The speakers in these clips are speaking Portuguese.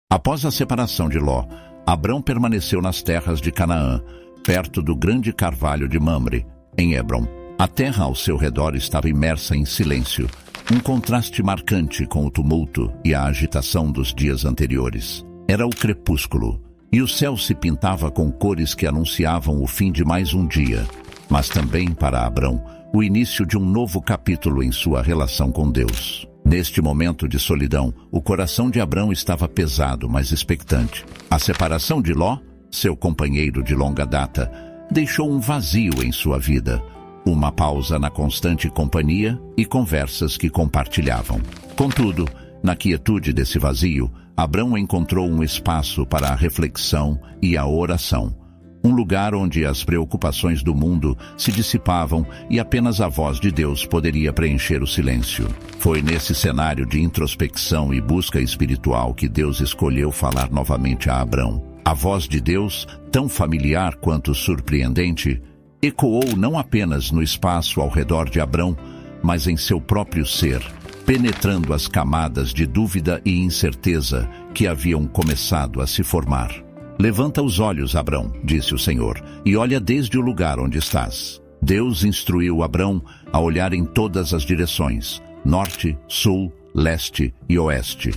Após a separação de Ló, Abrão permaneceu nas terras de Canaã, perto do grande carvalho de Mamre, em Hebrom. A terra ao seu redor estava imersa em silêncio, um contraste marcante com o tumulto e a agitação dos dias anteriores. Era o crepúsculo, e o céu se pintava com cores que anunciavam o fim de mais um dia, mas também, para Abrão, o início de um novo capítulo em sua relação com Deus. Neste momento de solidão, o coração de Abrão estava pesado, mas expectante. A separação de Ló, seu companheiro de longa data, deixou um vazio em sua vida, uma pausa na constante companhia e conversas que compartilhavam. Contudo, na quietude desse vazio, Abrão encontrou um espaço para a reflexão e a oração. Um lugar onde as preocupações do mundo se dissipavam e apenas a voz de Deus poderia preencher o silêncio. Foi nesse cenário de introspecção e busca espiritual que Deus escolheu falar novamente a Abrão. A voz de Deus, tão familiar quanto surpreendente, ecoou não apenas no espaço ao redor de Abrão, mas em seu próprio ser, penetrando as camadas de dúvida e incerteza que haviam começado a se formar. «Levanta os olhos, Abrão», disse o Senhor, «e olha desde o lugar onde estás». Deus instruiu Abrão a olhar em todas as direções, norte, sul, leste e oeste.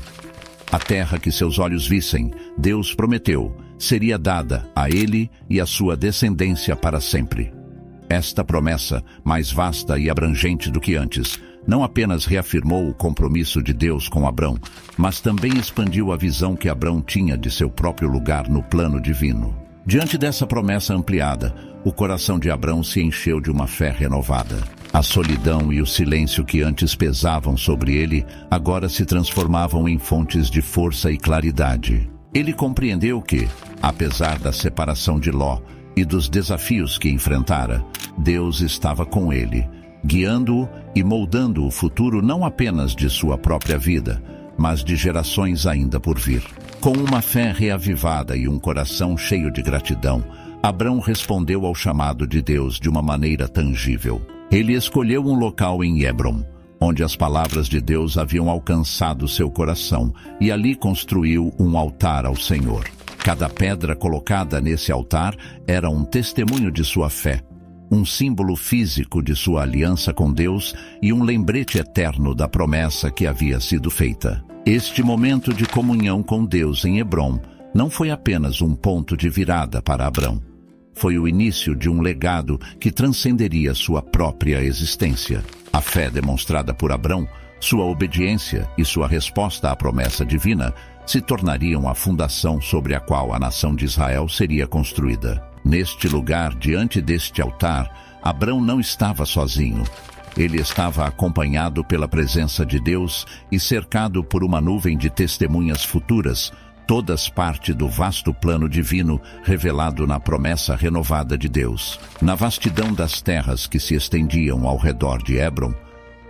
A terra que seus olhos vissem, Deus prometeu, seria dada a ele e a sua descendência para sempre. Esta promessa, mais vasta e abrangente do que antes, não apenas reafirmou o compromisso de Deus com Abrão, mas também expandiu a visão que Abrão tinha de seu próprio lugar no plano divino. Diante dessa promessa ampliada, o coração de Abrão se encheu de uma fé renovada. A solidão e o silêncio que antes pesavam sobre ele, agora se transformavam em fontes de força e claridade. Ele compreendeu que, apesar da separação de Ló e dos desafios que enfrentara, Deus estava com ele, guiando-o e moldando o futuro não apenas de sua própria vida, mas de gerações ainda por vir. Com uma fé reavivada e um coração cheio de gratidão, Abrão respondeu ao chamado de Deus de uma maneira tangível. Ele escolheu um local em Hebrom, onde as palavras de Deus haviam alcançado seu coração, e ali construiu um altar ao Senhor. Cada pedra colocada nesse altar era um testemunho de sua fé, um símbolo físico de sua aliança com Deus e um lembrete eterno da promessa que havia sido feita. Este momento de comunhão com Deus em Hebrom não foi apenas um ponto de virada para Abrão. Foi o início de um legado que transcenderia sua própria existência. A fé demonstrada por Abrão, sua obediência e sua resposta à promessa divina se tornariam a fundação sobre a qual a nação de Israel seria construída. Neste lugar, diante deste altar, Abrão não estava sozinho. Ele estava acompanhado pela presença de Deus e cercado por uma nuvem de testemunhas futuras, todas parte do vasto plano divino revelado na promessa renovada de Deus. Na vastidão das terras que se estendiam ao redor de Hebrom,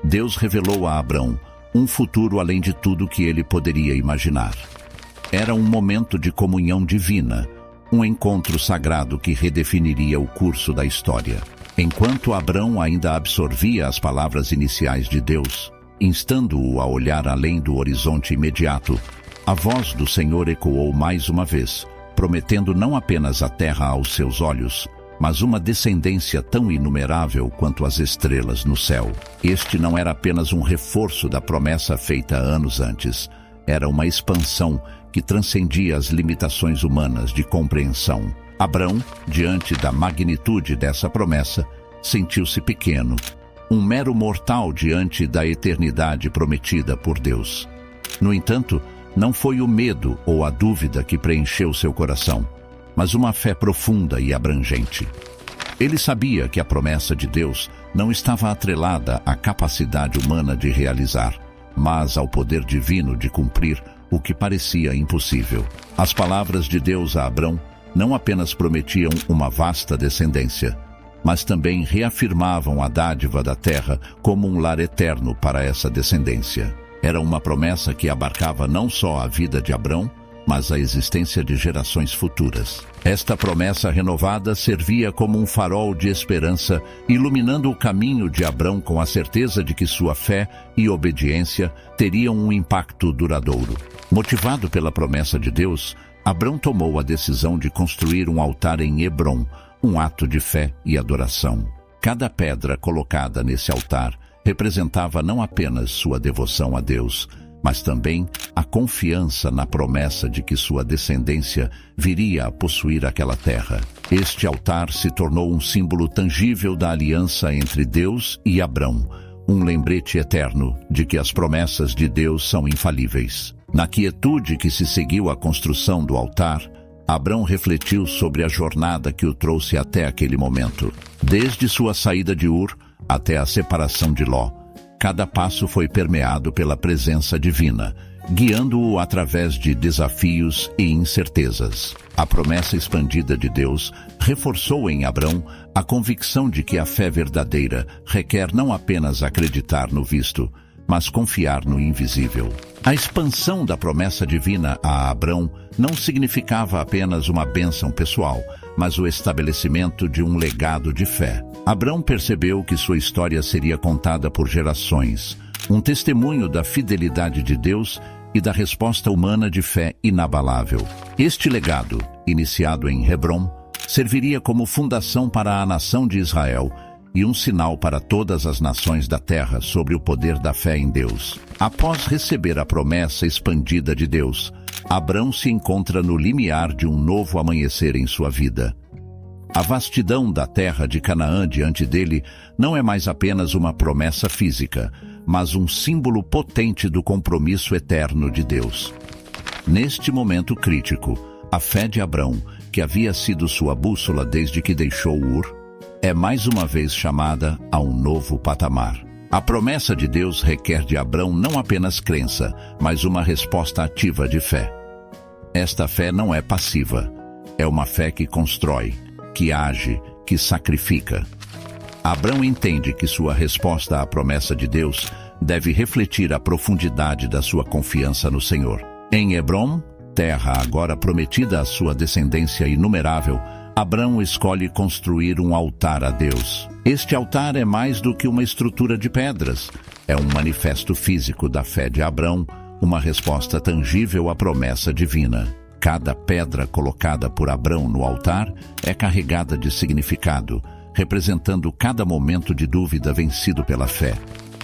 Deus revelou a Abrão um futuro além de tudo que ele poderia imaginar. Era um momento de comunhão divina, um encontro sagrado que redefiniria o curso da história. Enquanto Abrão ainda absorvia as palavras iniciais de Deus, instando-o a olhar além do horizonte imediato, a voz do Senhor ecoou mais uma vez, prometendo não apenas a terra aos seus olhos, mas uma descendência tão inumerável quanto as estrelas no céu. Este não era apenas um reforço da promessa feita anos antes, era uma expansão que transcendia as limitações humanas de compreensão. Abrão, diante da magnitude dessa promessa, sentiu-se pequeno, um mero mortal diante da eternidade prometida por Deus. No entanto, não foi o medo ou a dúvida que preencheu seu coração, mas uma fé profunda e abrangente. Ele sabia que a promessa de Deus não estava atrelada à capacidade humana de realizar, mas ao poder divino de cumprir o que parecia impossível. As palavras de Deus a Abrão não apenas prometiam uma vasta descendência, mas também reafirmavam a dádiva da terra como um lar eterno para essa descendência. Era uma promessa que abarcava não só a vida de Abrão, mas a existência de gerações futuras. Esta promessa renovada servia como um farol de esperança, iluminando o caminho de Abrão com a certeza de que sua fé e obediência teriam um impacto duradouro. Motivado pela promessa de Deus, Abrão tomou a decisão de construir um altar em Hebrom, um ato de fé e adoração. Cada pedra colocada nesse altar representava não apenas sua devoção a Deus, mas também a confiança na promessa de que sua descendência viria a possuir aquela terra. Este altar se tornou um símbolo tangível da aliança entre Deus e Abrão, um lembrete eterno de que as promessas de Deus são infalíveis. Na quietude que se seguiu à construção do altar, Abrão refletiu sobre a jornada que o trouxe até aquele momento. Desde sua saída de Ur até a separação de Ló, cada passo foi permeado pela presença divina, guiando-o através de desafios e incertezas. A promessa expandida de Deus reforçou em Abrão a convicção de que a fé verdadeira requer não apenas acreditar no visto, mas confiar no invisível. A expansão da promessa divina a Abrão não significava apenas uma bênção pessoal, mas o estabelecimento de um legado de fé. Abrão percebeu que sua história seria contada por gerações, um testemunho da fidelidade de Deus e da resposta humana de fé inabalável. Este legado, iniciado em Hebrom, serviria como fundação para a nação de Israel e um sinal para todas as nações da terra sobre o poder da fé em Deus. Após receber a promessa expandida de Deus, Abrão se encontra no limiar de um novo amanhecer em sua vida. A vastidão da terra de Canaã diante dele não é mais apenas uma promessa física, mas um símbolo potente do compromisso eterno de Deus. Neste momento crítico, a fé de Abrão, que havia sido sua bússola desde que deixou Ur, é mais uma vez chamada a um novo patamar. A promessa de Deus requer de Abrão não apenas crença, mas uma resposta ativa de fé. Esta fé não é passiva, é uma fé que constrói, que age, que sacrifica. Abrão entende que sua resposta à promessa de Deus deve refletir a profundidade da sua confiança no Senhor. Em Hebrom, terra agora prometida à sua descendência inumerável, Abrão escolhe construir um altar a Deus. Este altar é mais do que uma estrutura de pedras. É um manifesto físico da fé de Abrão, uma resposta tangível à promessa divina. Cada pedra colocada por Abrão no altar é carregada de significado, representando cada momento de dúvida vencido pela fé,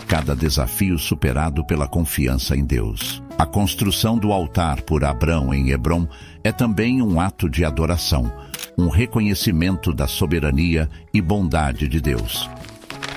cada desafio superado pela confiança em Deus. A construção do altar por Abrão em Hebrom é também um ato de adoração, um reconhecimento da soberania e bondade de Deus.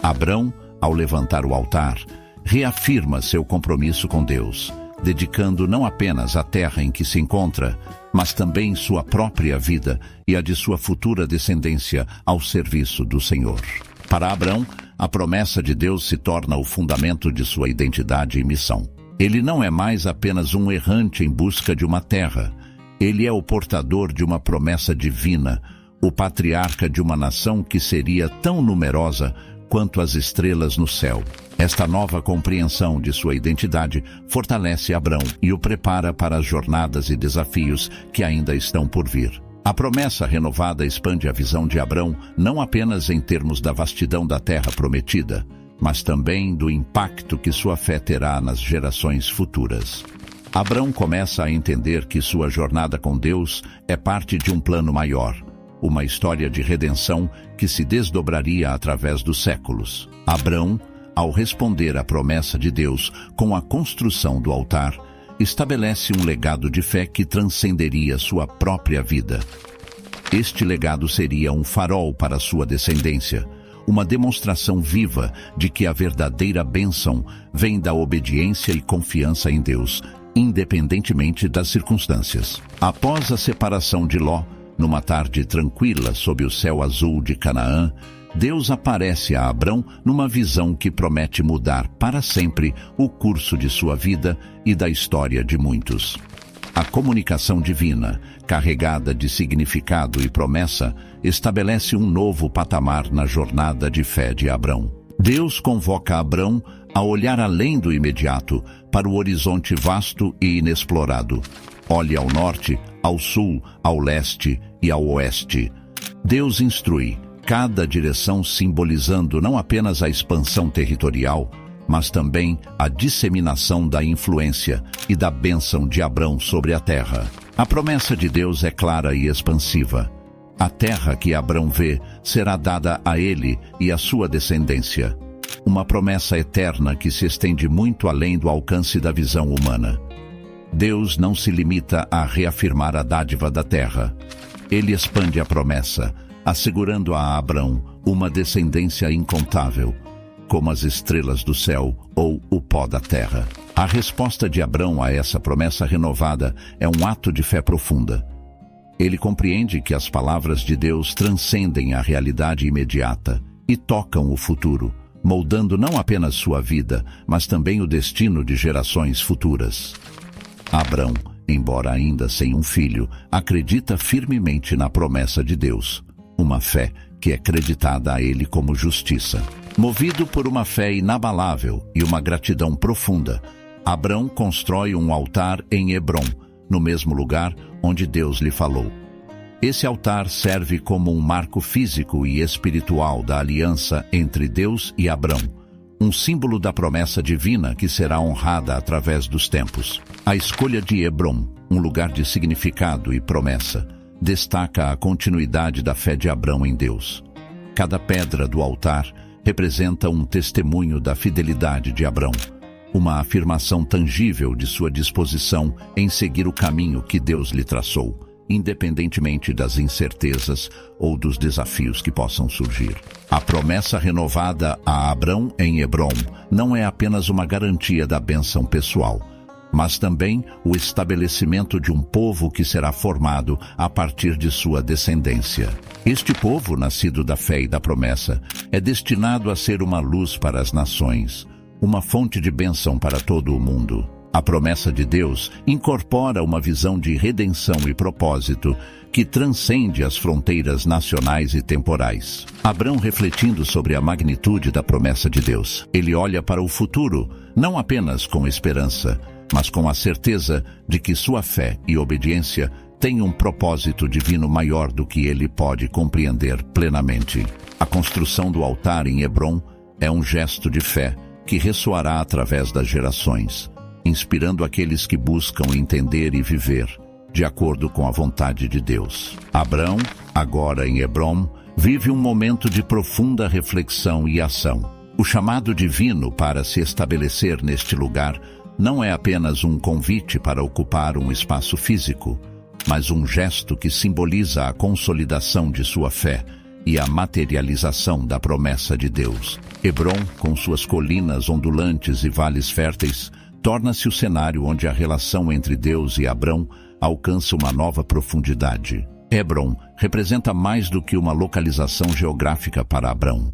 Abrão, ao levantar o altar, reafirma seu compromisso com Deus, dedicando não apenas a terra em que se encontra, mas também sua própria vida e a de sua futura descendência ao serviço do Senhor. Para Abrão, a promessa de Deus se torna o fundamento de sua identidade e missão. Ele não é mais apenas um errante em busca de uma terra. Ele é o portador de uma promessa divina, o patriarca de uma nação que seria tão numerosa quanto as estrelas no céu. Esta nova compreensão de sua identidade fortalece Abrão e o prepara para as jornadas e desafios que ainda estão por vir. A promessa renovada expande a visão de Abrão não apenas em termos da vastidão da terra prometida, mas também do impacto que sua fé terá nas gerações futuras. Abrão começa a entender que sua jornada com Deus é parte de um plano maior, uma história de redenção que se desdobraria através dos séculos. Abrão, ao responder à promessa de Deus com a construção do altar, estabelece um legado de fé que transcenderia sua própria vida. Este legado seria um farol para sua descendência, uma demonstração viva de que a verdadeira bênção vem da obediência e confiança em Deus, independentemente das circunstâncias. Após a separação de Ló, numa tarde tranquila sob o céu azul de Canaã, Deus aparece a Abrão numa visão que promete mudar para sempre o curso de sua vida e da história de muitos. A comunicação divina, carregada de significado e promessa, estabelece um novo patamar na jornada de fé de Abrão. Deus convoca Abrão a olhar além do imediato, para o horizonte vasto e inexplorado. Olhe ao norte, ao sul, ao leste e ao oeste. Deus instrui, cada direção simbolizando não apenas a expansão territorial, mas também a disseminação da influência e da bênção de Abrão sobre a terra. A promessa de Deus é clara e expansiva. A terra que Abrão vê será dada a ele e à sua descendência. Uma promessa eterna que se estende muito além do alcance da visão humana. Deus não se limita a reafirmar a dádiva da terra. Ele expande a promessa, assegurando a Abrão uma descendência incontável, como as estrelas do céu ou o pó da terra. A resposta de Abrão a essa promessa renovada é um ato de fé profunda. Ele compreende que as palavras de Deus transcendem a realidade imediata e tocam o futuro, moldando não apenas sua vida, mas também o destino de gerações futuras. Abrão, embora ainda sem um filho, acredita firmemente na promessa de Deus, uma fé que é creditada a ele como justiça. Movido por uma fé inabalável e uma gratidão profunda, Abrão constrói um altar em Hebrom, no mesmo lugar onde Deus lhe falou. Esse altar serve como um marco físico e espiritual da aliança entre Deus e Abrão, um símbolo da promessa divina que será honrada através dos tempos. A escolha de Hebrom, um lugar de significado e promessa, destaca a continuidade da fé de Abrão em Deus. Cada pedra do altar representa um testemunho da fidelidade de Abrão, uma afirmação tangível de sua disposição em seguir o caminho que Deus lhe traçou, independentemente das incertezas ou dos desafios que possam surgir. A promessa renovada a Abrão em Hebrom não é apenas uma garantia da bênção pessoal, mas também o estabelecimento de um povo que será formado a partir de sua descendência. Este povo, nascido da fé e da promessa, é destinado a ser uma luz para as nações, uma fonte de bênção para todo o mundo. A promessa de Deus incorpora uma visão de redenção e propósito que transcende as fronteiras nacionais e temporais. Abrão, refletindo sobre a magnitude da promessa de Deus, ele olha para o futuro, não apenas com esperança, mas com a certeza de que sua fé e obediência têm um propósito divino maior do que ele pode compreender plenamente. A construção do altar em Hebrom é um gesto de fé que ressoará através das gerações, inspirando aqueles que buscam entender e viver de acordo com a vontade de Deus. Abrão, agora em Hebrom, vive um momento de profunda reflexão e ação. O chamado divino para se estabelecer neste lugar não é apenas um convite para ocupar um espaço físico, mas um gesto que simboliza a consolidação de sua fé e a materialização da promessa de Deus. Hebrom, com suas colinas ondulantes e vales férteis, torna-se o cenário onde a relação entre Deus e Abrão alcança uma nova profundidade. Hebrom representa mais do que uma localização geográfica para Abrão.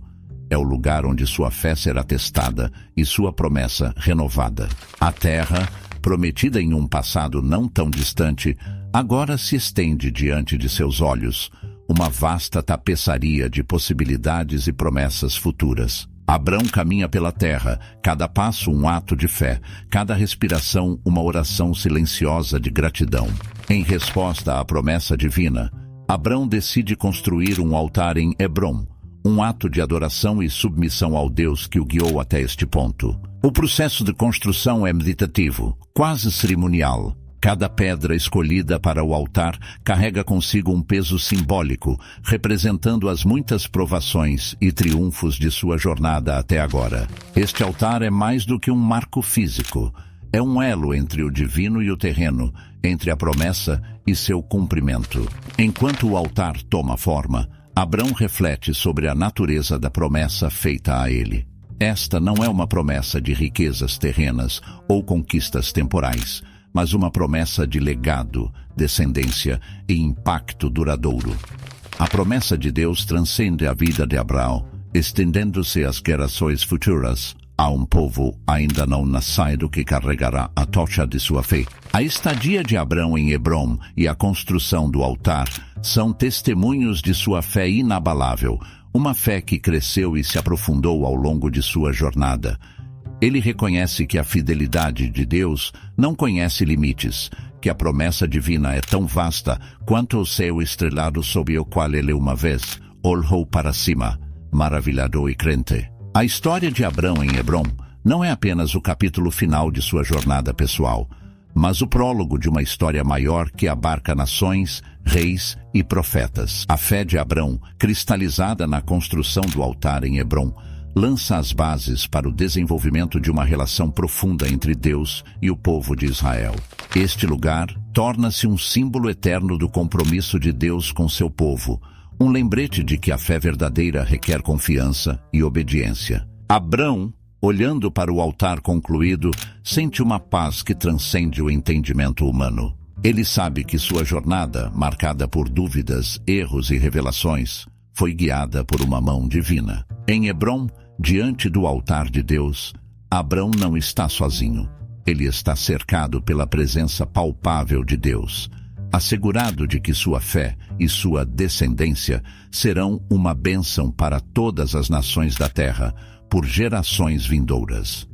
É o lugar onde sua fé será testada e sua promessa renovada. A terra, prometida em um passado não tão distante, agora se estende diante de seus olhos, uma vasta tapeçaria de possibilidades e promessas futuras. Abrão caminha pela terra, cada passo um ato de fé, cada respiração uma oração silenciosa de gratidão. Em resposta à promessa divina, Abrão decide construir um altar em Hebrom, um ato de adoração e submissão ao Deus que o guiou até este ponto. O processo de construção é meditativo, quase cerimonial. Cada pedra escolhida para o altar carrega consigo um peso simbólico, representando as muitas provações e triunfos de sua jornada até agora. Este altar é mais do que um marco físico. É um elo entre o divino e o terreno, entre a promessa e seu cumprimento. Enquanto o altar toma forma, Abrão reflete sobre a natureza da promessa feita a ele. Esta não é uma promessa de riquezas terrenas ou conquistas temporais, mas uma promessa de legado, descendência e impacto duradouro. A promessa de Deus transcende a vida de Abrão, estendendo-se às gerações futuras, a um povo ainda não nascido que carregará a tocha de sua fé. A estadia de Abrão em Hebrom e a construção do altar são testemunhos de sua fé inabalável, uma fé que cresceu e se aprofundou ao longo de sua jornada. Ele reconhece que a fidelidade de Deus não conhece limites, que a promessa divina é tão vasta quanto o céu estrelado sob o qual ele uma vez olhou para cima, maravilhado e crente. A história de Abrão em Hebrom não é apenas o capítulo final de sua jornada pessoal, mas o prólogo de uma história maior que abarca nações, reis e profetas. A fé de Abrão, cristalizada na construção do altar em Hebrom, lança as bases para o desenvolvimento de uma relação profunda entre Deus e o povo de Israel. Este lugar torna-se um símbolo eterno do compromisso de Deus com seu povo, um lembrete de que a fé verdadeira requer confiança e obediência. Abrão, olhando para o altar concluído, sente uma paz que transcende o entendimento humano. Ele sabe que sua jornada, marcada por dúvidas, erros e revelações, foi guiada por uma mão divina. Em Hebrom, diante do altar de Deus, Abrão não está sozinho. Ele está cercado pela presença palpável de Deus, assegurado de que sua fé e sua descendência serão uma bênção para todas as nações da terra, por gerações vindouras.